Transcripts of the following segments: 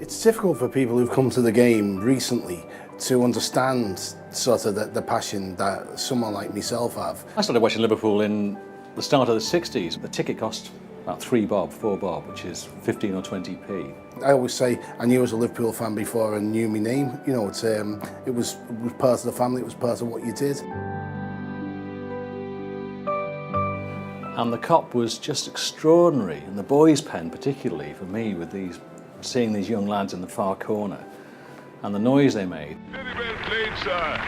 It's difficult for people who've come to the game recently to understand sort of the passion that someone like myself have. I started watching Liverpool in the start of the 60s. The ticket cost about £3 bob, £4 bob, which is 15 or 20p. I always say I knew I was a Liverpool fan before I knew my name. You know, it was part of the family, it was part of what you did. And the Kop was just extraordinary, and the boys' pen particularly for me, with seeing these young lads in the far corner and the noise they made. Very well played, sir.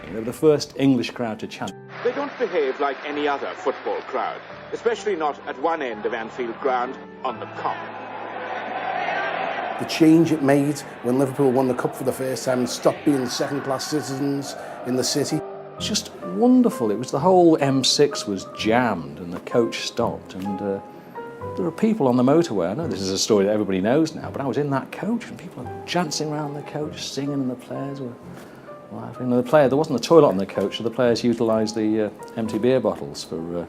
They were the first English crowd to chant. They don't behave like any other football crowd, especially not at one end of Anfield Ground on the Kop. The change it made when Liverpool won the Cup for the first time and stopped being second-class citizens in the city. It's just wonderful. It was the whole M6 was jammed and the coach stopped, and there were people on the motorway. I know this is a story that everybody knows now, but I was in that coach and people were dancing around the coach, singing, and the players were laughing. There wasn't a toilet on the coach, so the players utilised the empty beer bottles to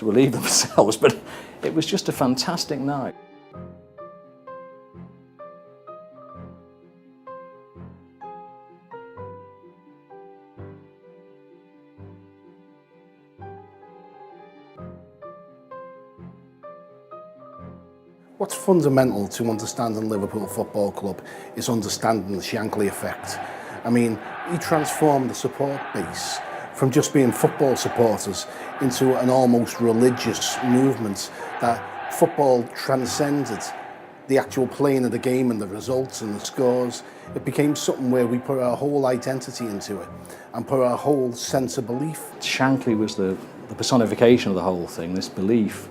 relieve themselves, but it was just a fantastic night. What's fundamental to understanding Liverpool Football Club is understanding the Shankly effect. I mean, he transformed the support base from just being football supporters into an almost religious movement that football transcended the actual playing of the game and the results and the scores. It became something where we put our whole identity into it and put our whole sense of belief. Shankly was the personification of the whole thing, this belief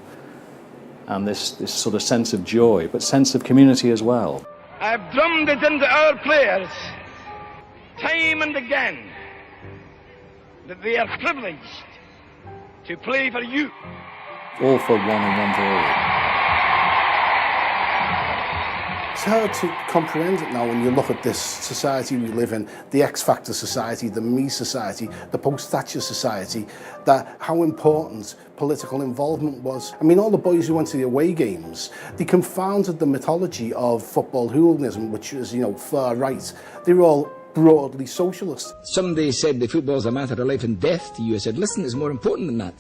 and this sort of sense of joy, but sense of community as well. I've drummed it into our players, time and again, that they are privileged to play for you. All for one and one for all. It's hard to comprehend it now when you look at this society we live in, the X-Factor society, the me society, the post-Thatcher society, that how important political involvement was. I mean, all the boys who went to the away games, they confounded the mythology of football hooliganism, which is, you know, far right. They were all broadly socialist. Somebody said the football's a matter of life and death to you. I said, listen, it's more important than that.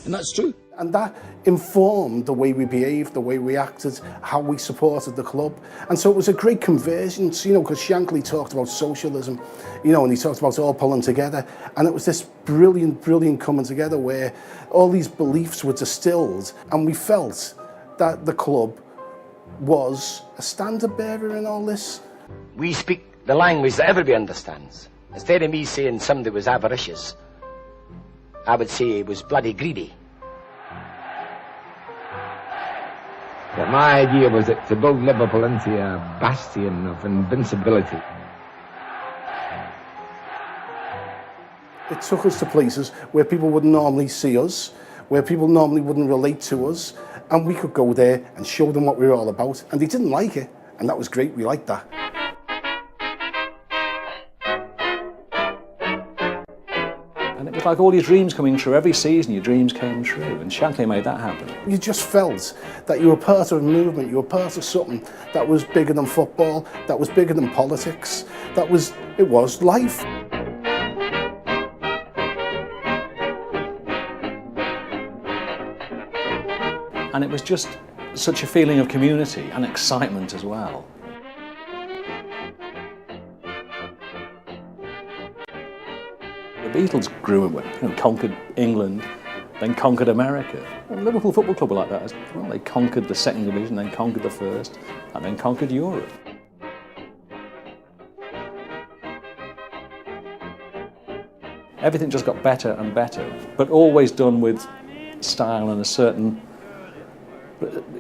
And that's true. And that informed the way we behaved, the way we acted, how we supported the club. And so it was a great convergence, you know, because Shankly talked about socialism, you know, and he talked about all pulling together. And it was this brilliant, brilliant coming together where all these beliefs were distilled, and we felt that the club was a standard bearer in all this. We speak the language that everybody understands. Instead of me saying somebody was avaricious, I would say he was bloody greedy. But my idea was that to build Liverpool into a bastion of invincibility. It took us to places where people wouldn't normally see us, where people normally wouldn't relate to us, and we could go there and show them what we were all about, and they didn't like it, and that was great. We liked that. And it was like all your dreams coming true. Every season your dreams came true, and Shankly made that happen. You just felt that you were part of a movement, you were part of something that was bigger than football, that was bigger than politics, it was life. And it was just such a feeling of community and excitement as well. The Beatles grew and conquered England, then conquered America. And Liverpool Football Club were like that as well. They conquered the second division, then conquered the first, and then conquered Europe. Everything just got better and better, but always done with style and a certain...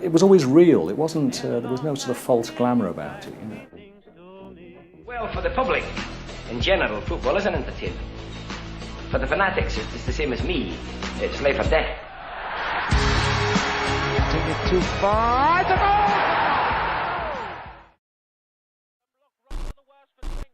It was always real. It wasn't. There was no sort of false glamour about it. You know? Well, for the public, in general, football is an entertainment. For the fanatics, it's the same as me. It's life or death. Take it too far to go!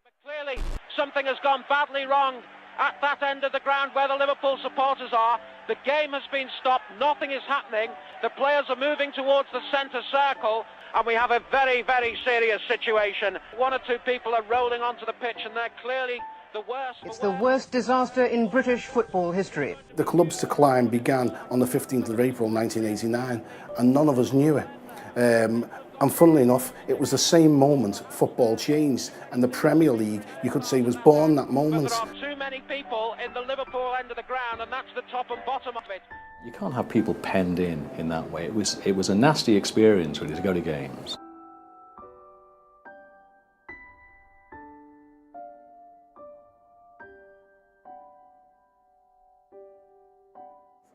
But clearly, something has gone badly wrong at that end of the ground where the Liverpool supporters are. The game has been stopped. Nothing is happening. The players are moving towards the centre circle. and we have a very, very serious situation. One or two people are rolling onto the pitch, and they're clearly the worst. It's the worst disaster in British football history. The club's decline began on the 15th of April 1989, and none of us knew it. And funnily enough, it was the same moment football changed, and the Premier League, you could say, was born that moment. But there are too many people in the Liverpool end of the ground, and that's the top and bottom of it. You can't have people penned in that way. It was a nasty experience really to go to games.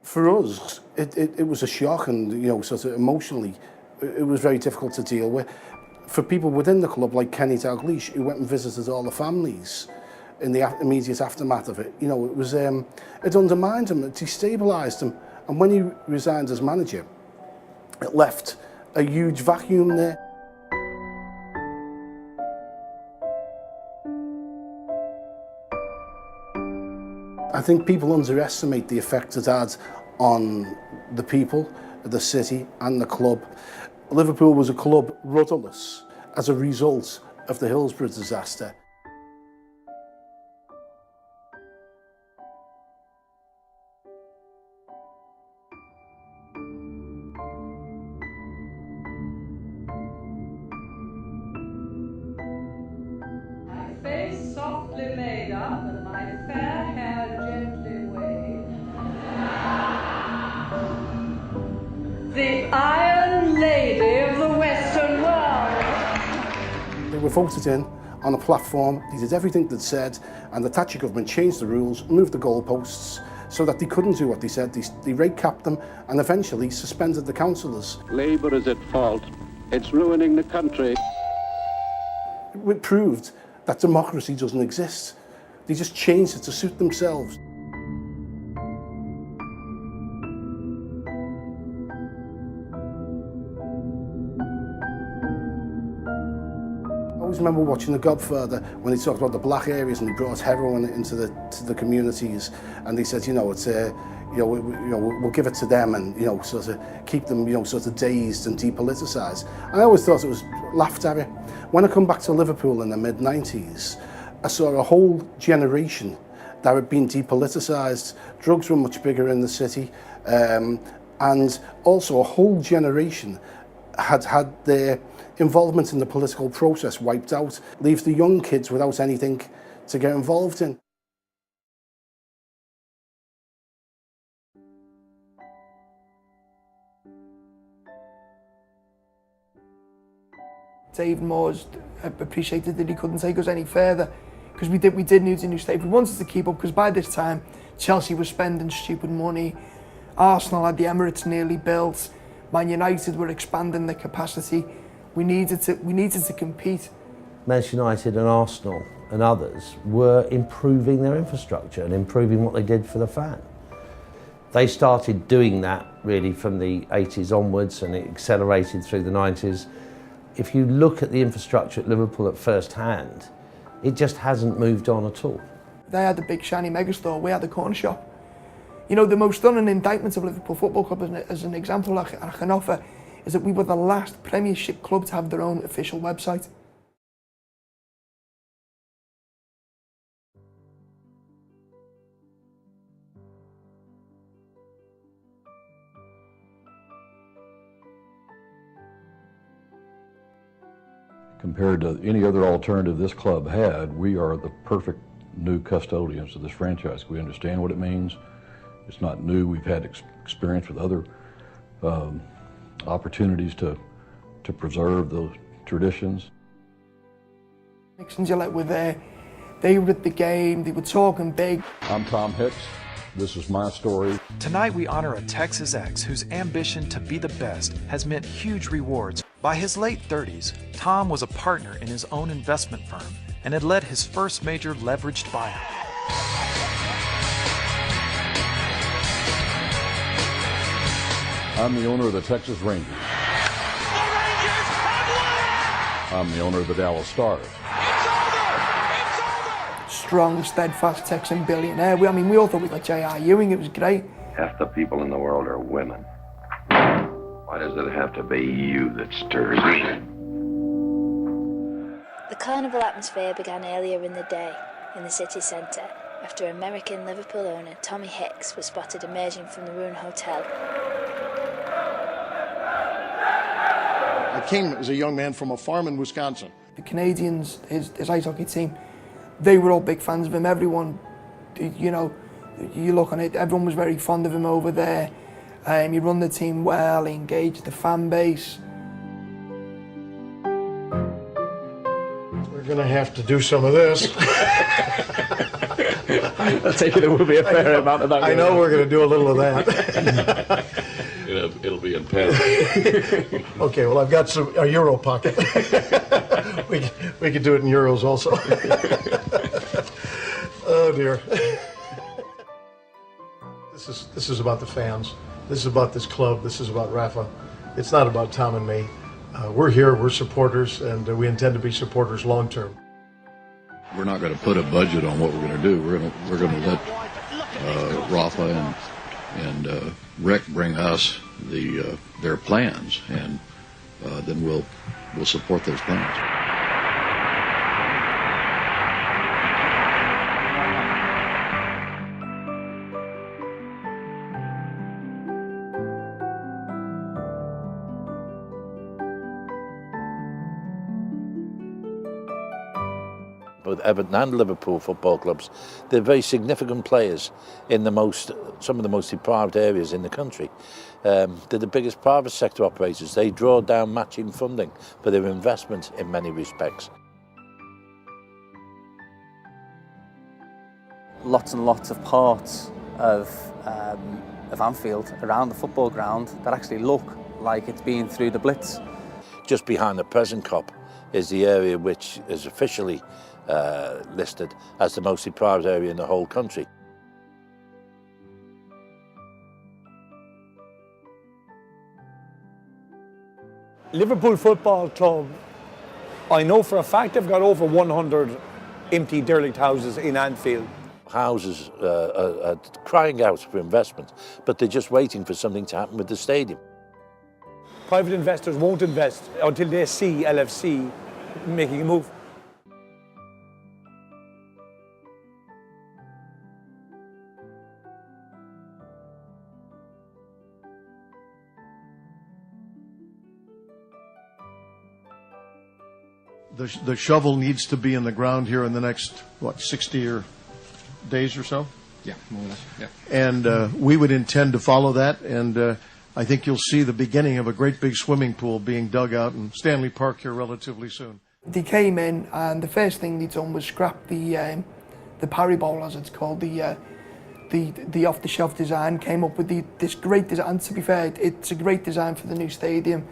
For us, it was a shock, and sort of emotionally, it was very difficult to deal with. For people within the club, like Kenny Dalglish, who went and visited all the families in the immediate aftermath of it, it undermined him, it destabilised him, and when he resigned as manager, it left a huge vacuum there. I think people underestimate the effect it had on the people, the city and the club. Liverpool was a club rudderless as a result of the Hillsborough disaster. My face softly made up and my fair hair gently waved. The Iron Lady of the Western world. They were voted in on a platform, they did everything they'd said, and the Thatcher government changed the rules, moved the goalposts, so that they couldn't do what they said. They rate capped them and eventually suspended the councillors. Labour is at fault. It's ruining the country. It proved that democracy doesn't exist. They just changed it to suit themselves. I always remember watching The Godfather when he talked about the black areas and he brought heroin into the communities, and they said, we'll give it to them and sort of keep them sort of dazed and depoliticised. And I always thought it was laughed at it. When I come back to Liverpool in the mid-90s, I saw a whole generation that had been depoliticised. Drugs were much bigger in the city, and also a whole generation had their involvement in the political process wiped out, leaves the young kids without anything to get involved in. David Moores appreciated that he couldn't take us any further, because we did need a new state. We wanted to keep up, because by this time Chelsea was spending stupid money, Arsenal had the Emirates nearly built, Man United were expanding their capacity. We needed to compete. Manchester United and Arsenal and others were improving their infrastructure and improving what they did for the fan. They started doing that really from the 80s onwards, and it accelerated through the 90s. If you look at the infrastructure at Liverpool at first hand, it just hasn't moved on at all. They had the big shiny megastore, we had the corner shop. The most stunning indictment of Liverpool Football Club as an example I can offer is that we were the last Premiership club to have their own official website. Compared to any other alternative this club had, we are the perfect new custodians of this franchise. We understand what it means. It's not new. We've had experience with other opportunities to preserve those traditions. Nixon and Gillette were there. They were at the game. They were talking big. I'm Tom Hicks. This is my story. Tonight we honor a Texas ex whose ambition to be the best has meant huge rewards. By his late 30s, Tom was a partner in his own investment firm and had led his first major leveraged buyout. I'm the owner of the Texas Rangers. The Rangers have won it! I'm the owner of the Dallas Stars. It's over! Strong, steadfast Texan billionaire. We all thought we got J.R. Ewing. It was great. Half the people in the world are women. Why Why does it have to be you that stirs me? The carnival atmosphere began earlier in the day in the city centre after American Liverpool owner Tommy Hicks was spotted emerging from the Ruin Hotel. I came as a young man from a farm in Wisconsin. The Canadians, his ice hockey team, they were all big fans of him. Everyone, you know, you look on it, everyone was very fond of him over there. He run the team well, he engaged the fan base. We're going to have to do some of this. I take it there will be a fair amount of that. I know we're going to do a little of that. It'll be in pen. Okay, well, I've got a euro pocket. we could do it in euros also. Oh dear. This is about the fans. This is about this club. This is about Rafa. It's not about Tom and me. We're here. We're supporters, and we intend to be supporters long term. We're not going to put a budget on what we're going to do. We're going to let Rafa and Rick bring us their plans, and then we'll support those plans. Both Everton and Liverpool football clubs, they're very significant players in some of the most deprived areas in the country. They're the biggest private sector operators. They draw down matching funding for their investment in many respects. Lots and lots of parts of Anfield around the football ground that actually look like it's been through the Blitz. Just behind the present Cop is the area which is officially listed as the most deprived area in the whole country. Liverpool Football Club, I know for a fact they've got over 100 empty derelict houses in Anfield. Houses are crying out for investment, but they're just waiting for something to happen with the stadium. Private investors won't invest until they see LFC making a move. The shovel needs to be in the ground here in the next, 60 days or so? Yeah, more or less, yeah. And we would intend to follow that, and I think you'll see the beginning of a great big swimming pool being dug out in Stanley Park here relatively soon. They came in, and the first thing they done was scrap the Parry Bowl, as it's called, the off-the-shelf design, came up with this great design. And to be fair, it's a great design for the new stadium.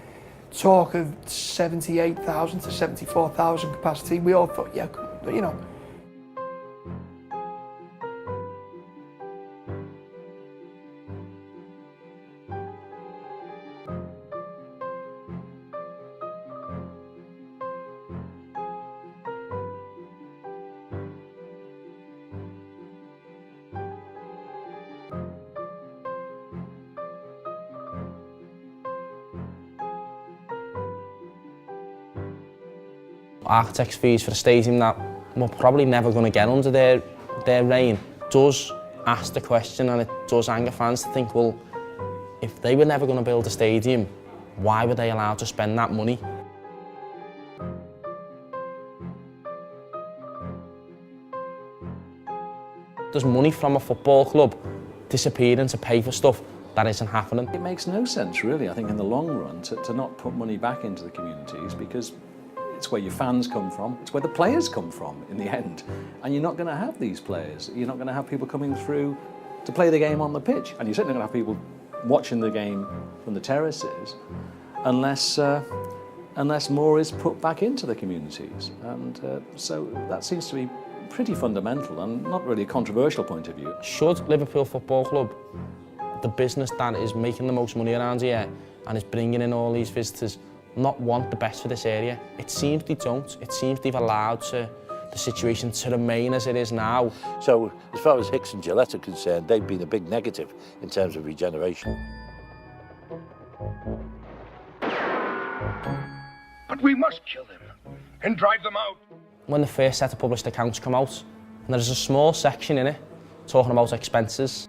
Talk of 78,000 to 74,000 capacity. We all thought, yeah, you know. Architects' fees for a stadium that we're probably never going to get under their reign does ask the question, and it does anger fans to think, well, if they were never going to build a stadium, why were they allowed to spend that money? There's money from a football club disappearing to pay for stuff that isn't happening. It makes no sense, really, I think, in the long run, to not put money back into the communities, because it's where your fans come from, it's where the players come from in the end. And you're not going to have these players. You're not going to have people coming through to play the game on the pitch. And you're certainly going to have people watching the game from the terraces unless more is put back into the communities. And so that seems to be pretty fundamental and not really a controversial point of view. Should Liverpool Football Club, the business that is making the most money around here and is bringing in all these visitors, not want the best for this area? It seems they don't. It seems they've allowed the situation to remain as it is now. So as far as Hicks and Gillette are concerned, they've been a big negative in terms of regeneration. But we must kill them and drive them out. When the first set of published accounts come out, and there's a small section in it talking about expenses.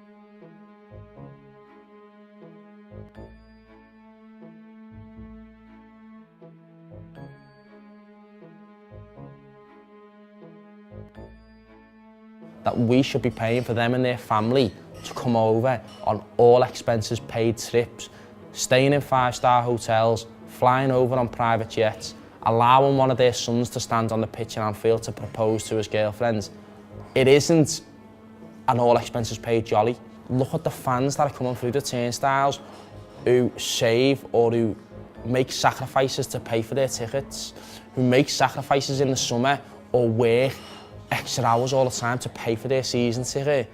That we should be paying for them and their family to come over on all expenses paid trips, staying in 5-star hotels, flying over on private jets, allowing one of their sons to stand on the pitch in Anfield to propose to his girlfriends. It isn't an all expenses paid jolly. Look at the fans that are coming through the turnstiles who save or who make sacrifices to pay for their tickets, who make sacrifices in the summer or work extra hours all the time to pay for their season ticket.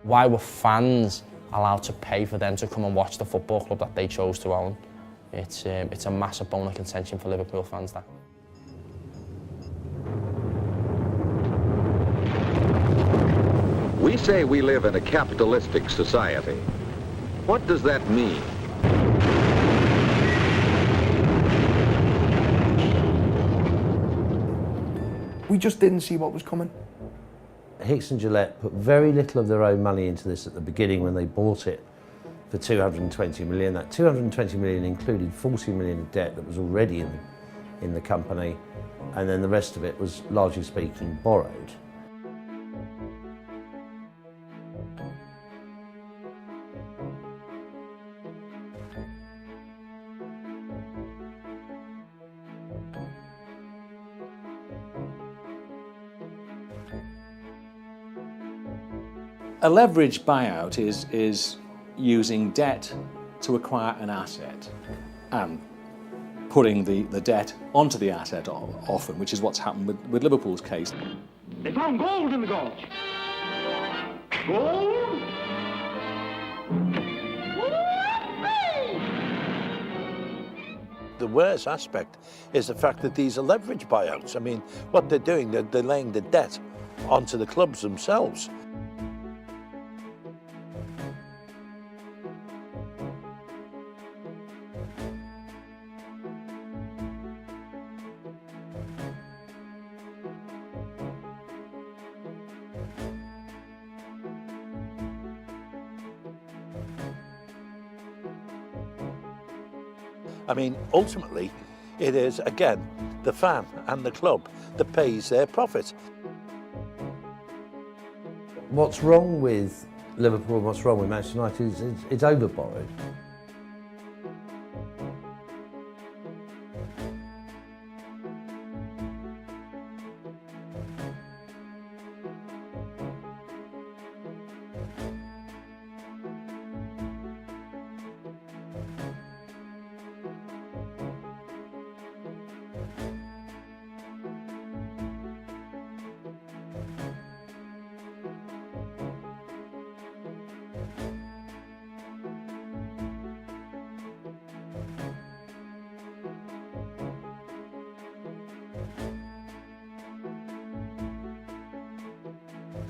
Why were fans allowed to pay for them to come and watch the football club that they chose to own? It's a massive bone of contention for Liverpool fans, that. We say we live in a capitalistic society. What does that mean? We just didn't see what was coming. Hicks and Gillette put very little of their own money into this at the beginning when they bought it for 220 million. That 220 million included 40 million of debt that was already in the company, and then the rest of it was, largely speaking, borrowed. A leveraged buyout is using debt to acquire an asset and putting the debt onto the asset often, which is what's happened with Liverpool's case. They found gold in the gorge. Gold? The worst aspect is the fact that these are leverage buyouts. I mean, what they're doing, they're laying the debt onto the clubs themselves. I mean, ultimately, it is, again, the fan and the club that pays their profit. What's wrong with Liverpool and what's wrong with Manchester United is it's over-borrowed.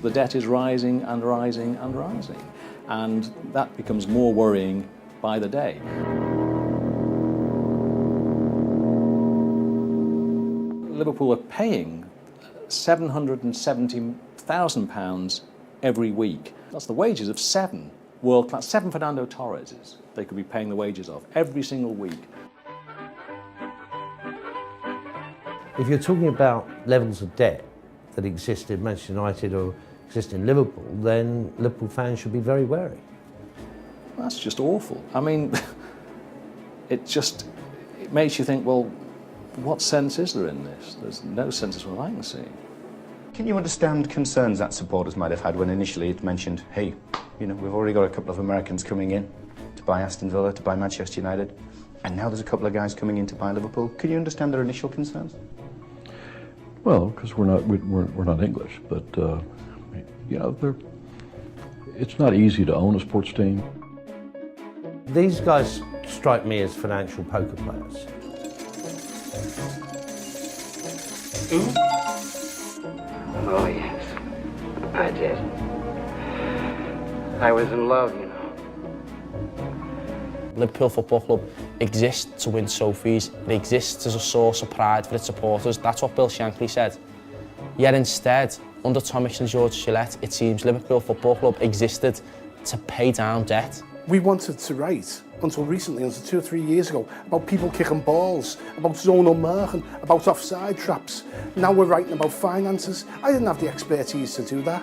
The debt is rising and rising and rising, and that becomes more worrying by the day. Liverpool are paying £770,000 every week. That's the wages of 7 world-class, 7 Fernando Torreses they could be paying the wages of every single week. If you're talking about levels of debt that exist in Manchester United or exist in Liverpool, then Liverpool fans should be very wary. That's just awful. I mean, it makes you think, well, what sense is there in this? There's no sense as well I can see. Can you understand concerns that supporters might have had when initially it mentioned, hey, you know, we've already got a couple of Americans coming in to buy Aston Villa, to buy Manchester United, and now there's a couple of guys coming in to buy Liverpool. Can you understand their initial concerns? Well, because we're not English, but you know, it's not easy to own a sports team. These guys strike me as financial poker players. Oh, yes, I did. I was in love, you know. Liverpool Football Club exists to win trophies. It exists as a source of pride for its supporters. That's what Bill Shankly said. Yet instead, under Tom Mix and George Gillette, it seems Liverpool Football Club existed to pay down debt. We wanted to write, until recently, until 2 or 3 years ago, about people kicking balls, about zonal marking, about offside traps. Now we're writing about finances. I didn't have the expertise to do that.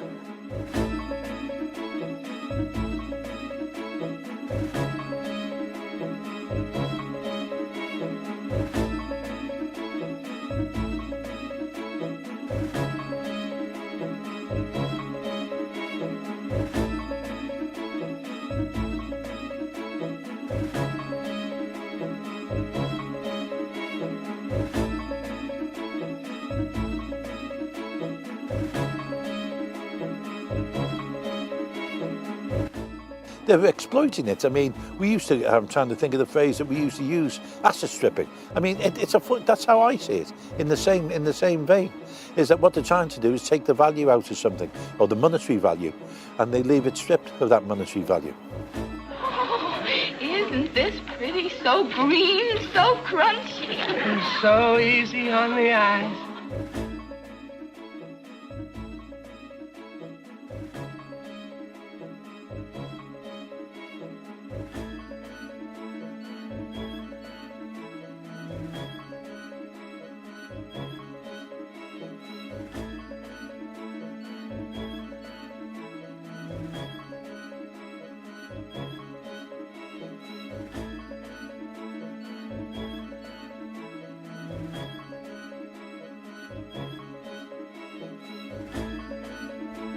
They're exploiting it. I mean, we used to, I'm trying to think of the phrase that we used to use, asset stripping. I mean, that's how I see it, in the same vein, is that what they're trying to do is take the value out of something, or the monetary value, and they leave it stripped of that monetary value. Oh, isn't this pretty? So green, so crunchy. And so easy on the eyes.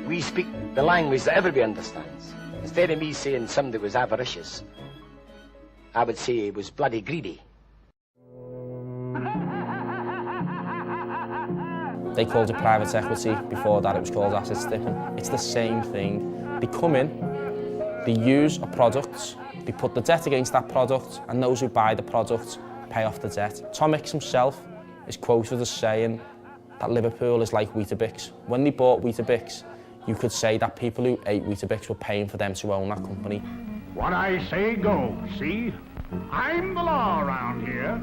We speak the language that everybody understands. Instead of me saying somebody was avaricious, I would say he was bloody greedy. They called it private equity. Before that, it was called asset stripping. It's the same thing. They come in, they use a product, they put the debt against that product, and those who buy the product pay off the debt. Tom Mix himself is quoted as saying that Liverpool is like Weetabix. When they bought Weetabix, you could say that people who ate Weetabix were paying for them to own that company. What I say goes, see? I'm the law around here.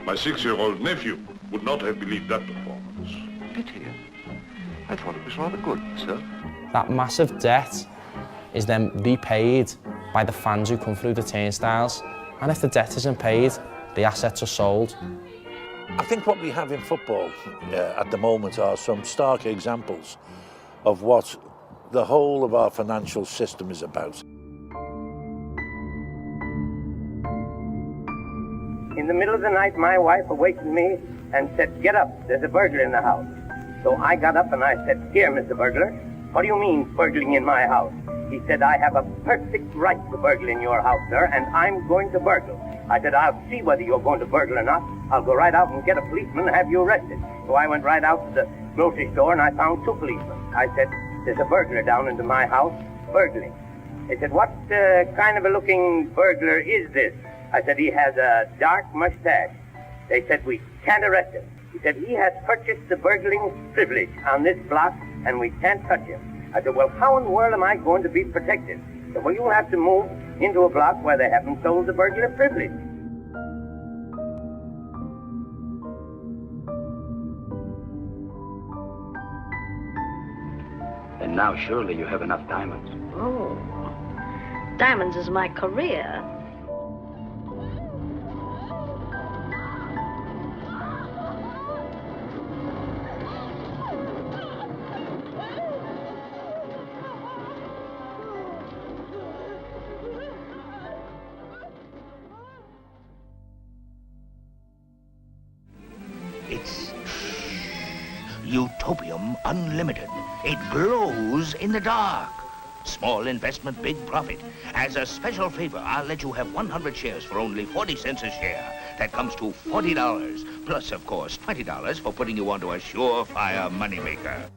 My 6-year-old nephew would not have believed that performance. Pity. I thought it was rather good, sir. That massive debt is then repaid by the fans who come through the turnstiles. And if the debt isn't paid, the assets are sold. I think what we have in football at the moment are some stark examples of what the whole of our financial system is about. In the middle of the night, my wife awakened me and said, "Get up, there's a burglar in the house." So I got up and I said, "Here, Mr. Burglar, what do you mean burgling in my house?" He said, "I have a perfect right to burgle in your house, sir, and I'm going to burgle." I said, "I'll see whether you're going to burgle or not. I'll go right out and get a policeman and have you arrested." So I went right out to the grocery store and I found 2 policemen. I said, "There's a burglar down into my house, burgling." They said, "What kind of a looking burglar is this?" I said, "He has a dark mustache." They said, "We can't arrest him." He said, "He has purchased the burgling privilege on this block and we can't touch him." I said, "Well, how in the world am I going to be protected?" He said, "Well, you'll have to move into a block where they haven't sold the burglar privilege." And now surely you have enough diamonds. Oh, diamonds is my career. Utopium Unlimited. It glows in the dark. Small investment, big profit. As a special favor, I'll let you have 100 shares for only 40 cents a share. That comes to $40, plus, of course, $20 for putting you onto a surefire moneymaker.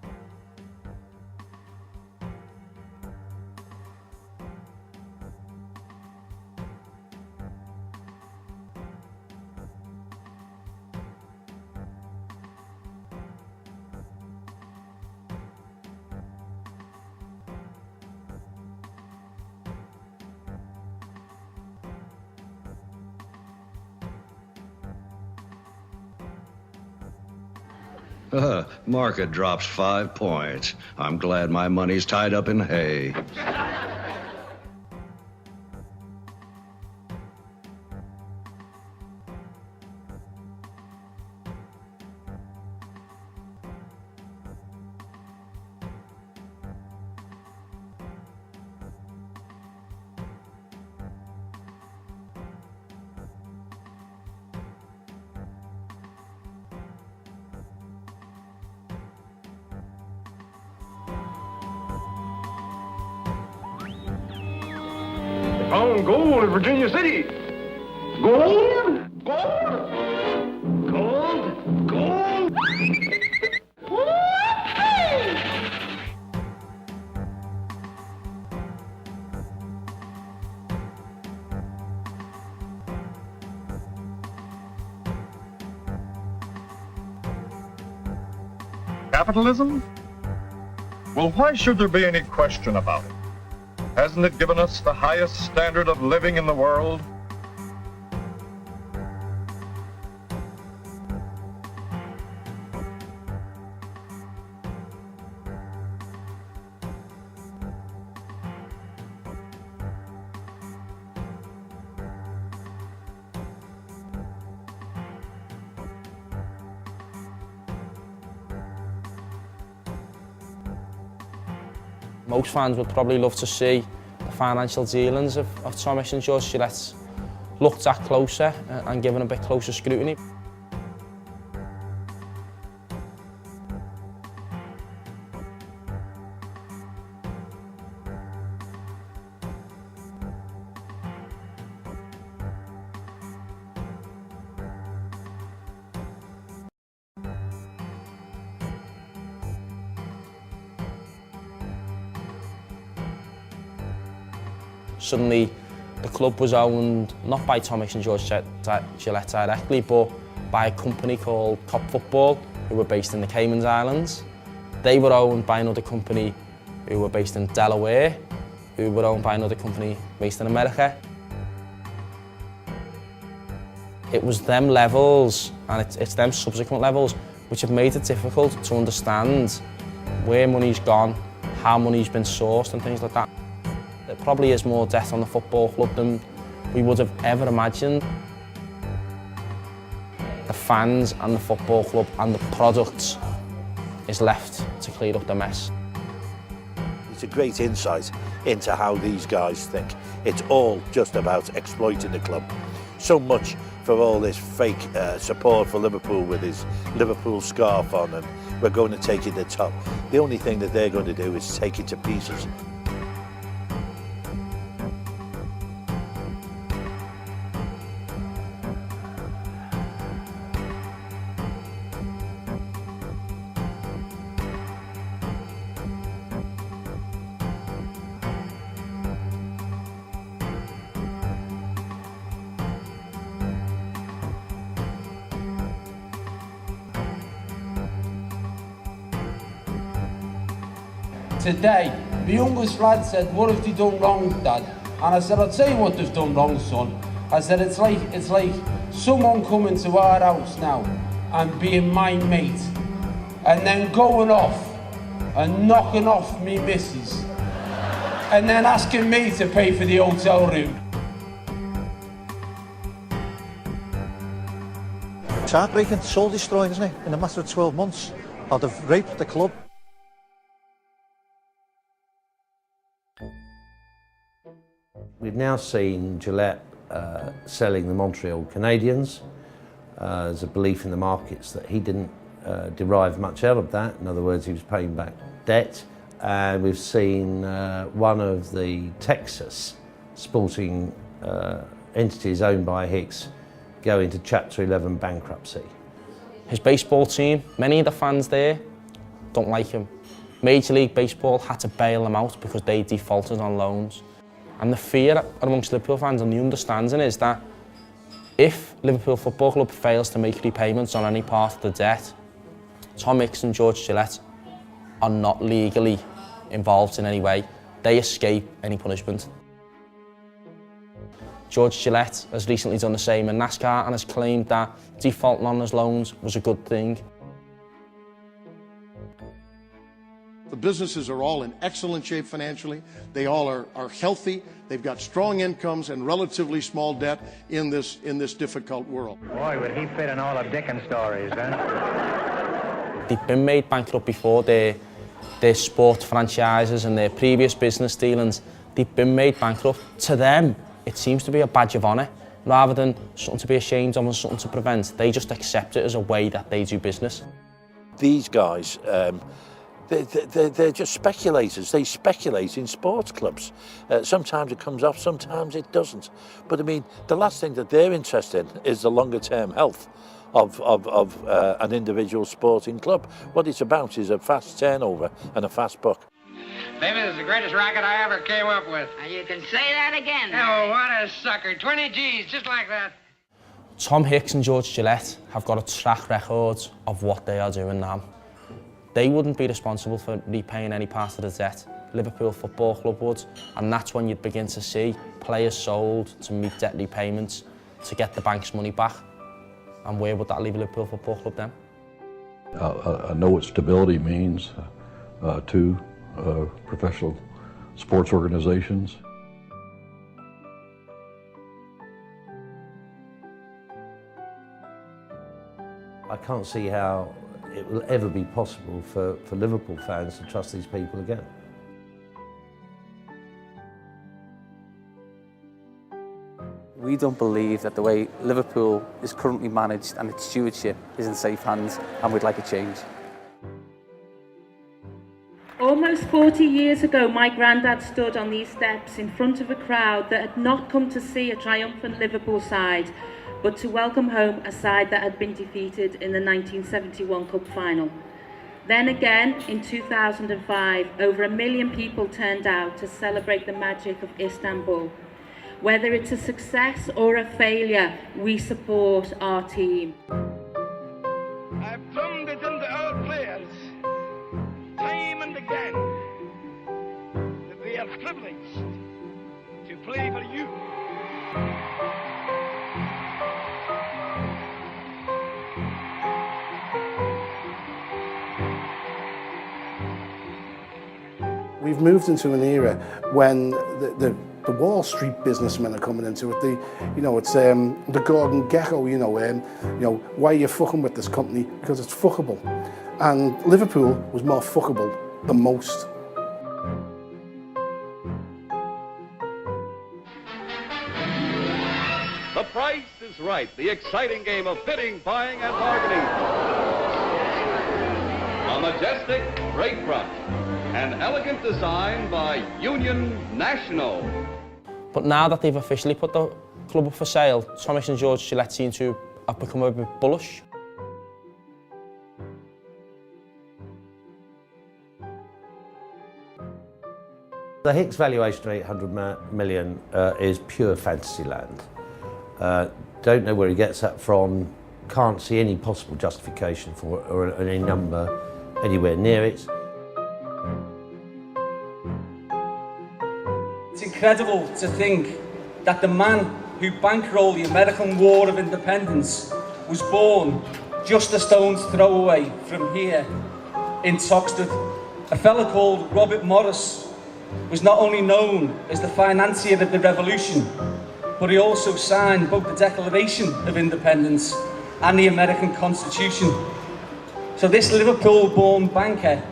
Market drops 5 points. I'm glad my money's tied up in hay. Found gold in Virginia City. Gold? Gold? Gold? Gold? Capitalism? Well, why should there be any question about it? Hasn't it given us the highest standard of living in the world? Most fans would probably love to see the financial dealings of Thomas and George Gillette looked at closer and given a bit closer scrutiny. Suddenly, the club was owned not by Thomas and George Gillette directly, but by a company called Cop Football, who were based in the Cayman Islands. They were owned by another company who were based in Delaware, who were owned by another company based in America. It was them levels, and it's them subsequent levels, which have made it difficult to understand where money's gone, how money's been sourced and things like that. There probably is more debt on the football club than we would have ever imagined. The fans and the football club and the product is left to clear up the mess. It's a great insight into how these guys think. It's all just about exploiting the club. So much for all this fake support for Liverpool with his Liverpool scarf on, and we're going to take it to the top. The only thing that they're going to do is take it to pieces. Today, the youngest lad said, "What have they done wrong, Dad?" And I said, "I'll tell you what they've done wrong, son." I said, it's like someone coming to our house now and being my mate, and then going off and knocking off me missus, and then asking me to pay for the hotel room. It's heartbreaking, soul destroying, isn't it? In a matter of 12 months, how they've raped the club. We've now seen Gillette selling the Montreal Canadiens. There's a belief in the markets that he didn't derive much out of that. In other words, he was paying back debt. And we've seen one of the Texas sporting entities owned by Hicks go into Chapter 11 bankruptcy. His baseball team, many of the fans there don't like him. Major League Baseball had to bail them out because they defaulted on loans. And the fear amongst Liverpool fans and the understanding is that if Liverpool Football Club fails to make repayments on any part of the debt, Tom Hicks and George Gillett are not legally involved in any way. They escape any punishment. George Gillett has recently done the same in NASCAR and has claimed that defaulting on his loans was a good thing. The businesses are all in excellent shape financially. They all are healthy. They've got strong incomes and relatively small debt in this difficult world. Boy, would he fit in all of Dickens' stories, huh? They've been made bankrupt before. Their sport franchises and their previous business dealings, they've been made bankrupt. To them, it seems to be a badge of honour. Rather than something to be ashamed of and something to prevent, they just accept it as a way that they do business. These guys, they're just speculators. They speculate in sports clubs. Sometimes it comes off, sometimes it doesn't. But I mean, the last thing that they're interested in is the longer-term health of an individual sporting club. What it's about is a fast turnover and a fast buck. Baby, this is the greatest racket I ever came up with. Now you can say that again. Oh, what a sucker. 20 G's, just like that. Tom Hicks and George Gillett have got a track record of what they are doing now. They wouldn't be responsible for repaying any part of the debt. Liverpool Football Club would, and that's when you'd begin to see players sold to meet debt repayments to get the bank's money back. And where would that leave Liverpool Football Club then? I know what stability means to professional sports organizations. I can't see how it will ever be possible for Liverpool fans to trust these people again. We don't believe that the way Liverpool is currently managed and its stewardship is in safe hands, and we'd like a change. Almost 40 years ago, my granddad stood on these steps in front of a crowd that had not come to see a triumphant Liverpool side, but to welcome home a side that had been defeated in the 1971 Cup final. Then again, in 2005, over 1 million people turned out to celebrate the magic of Istanbul. Whether it's a success or a failure, we support our team. I've drummed it into our players, time and again, that they are privileged to play for you. We've moved into an era when the Wall Street businessmen are coming into it. It's the Gordon Gekko. Why are you fucking with this company? Because it's fuckable. And Liverpool was more fuckable than most. The Price is Right, the exciting game of bidding, buying, and bargaining. A majestic, great front. An elegant design by Union National. But now that they've officially put the club up for sale, Thomas and George Gillett seem to have become a bit bullish. The Hicks valuation of 800 million is pure fantasy land. Don't know where he gets that from, can't see any possible justification for it or any number anywhere near it. It's incredible to think that the man who bankrolled the American War of Independence was born just a stone's throw away from here in Toxteth. A fellow called Robert Morris was not only known as the financier of the revolution, but he also signed both the Declaration of Independence and the American Constitution. So this Liverpool-born banker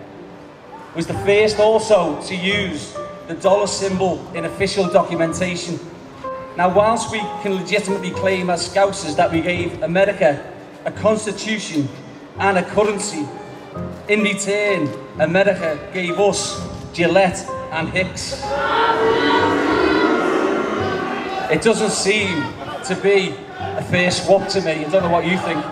was the first also to use the dollar symbol in official documentation. Now, whilst we can legitimately claim as Scousers that we gave America a constitution and a currency. In return, America gave us Gillette and Hicks. It doesn't seem to be a fair swap to me. I don't know what you think.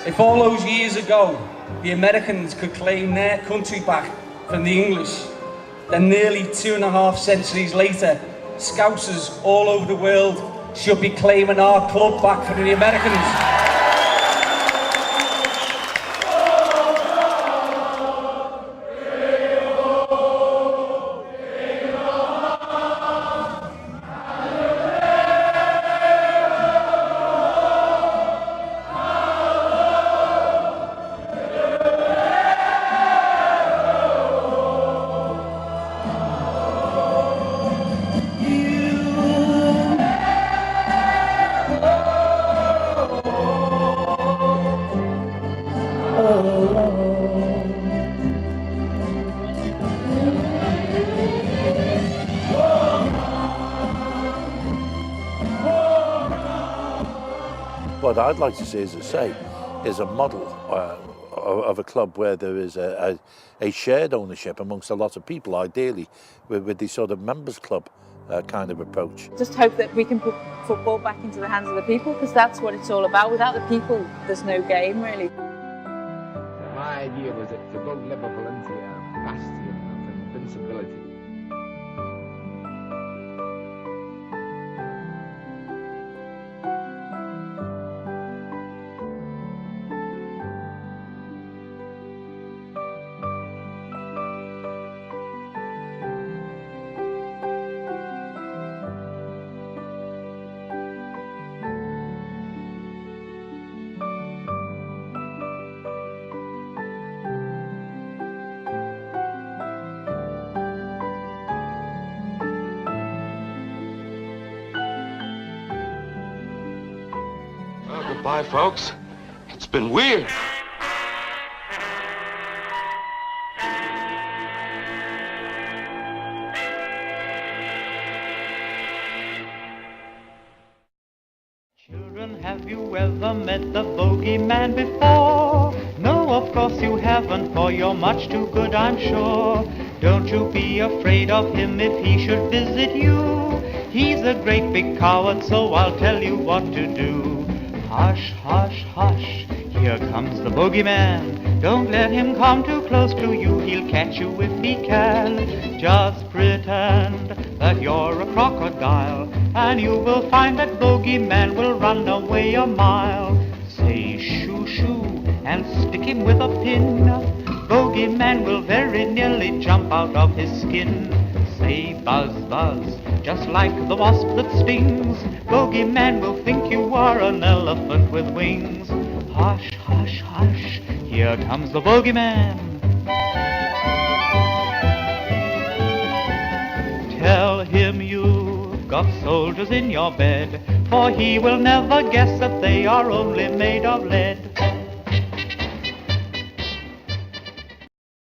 If all those years ago the Americans could claim their country back from the English, then nearly 2.5 centuries later, Scousers all over the world should be claiming our club back from the Americans. What I'd like to see, as I say, is a model of a club where there is a shared ownership amongst a lot of people, ideally with the sort of members club kind of approach. Just hope that we can put football back into the hands of the people, because that's what it's all about. Without the people, there's no game, really. My idea was to build Liverpool into a bastion of invincibility. Goodbye, folks. It's been weird. Children, have you ever met the bogeyman before? No, of course you haven't, for you're much too good, I'm sure. Don't you be afraid of him if he should visit you. He's a great big coward, so I'll tell you what to do. Hush, hush, hush, here comes the bogeyman. Don't let him come too close to you, he'll catch you if he can. Just pretend that you're a crocodile, and you will find that bogeyman will run away a mile. Say shoo shoo and stick him with a pin. Bogeyman will very nearly jump out of his skin. Say buzz buzz, just like the wasp that stings. Bogeyman will think you are an elephant with wings. Hush, hush, hush, here comes the bogeyman. Tell him you've got soldiers in your bed, for he will never guess that they are only made of lead.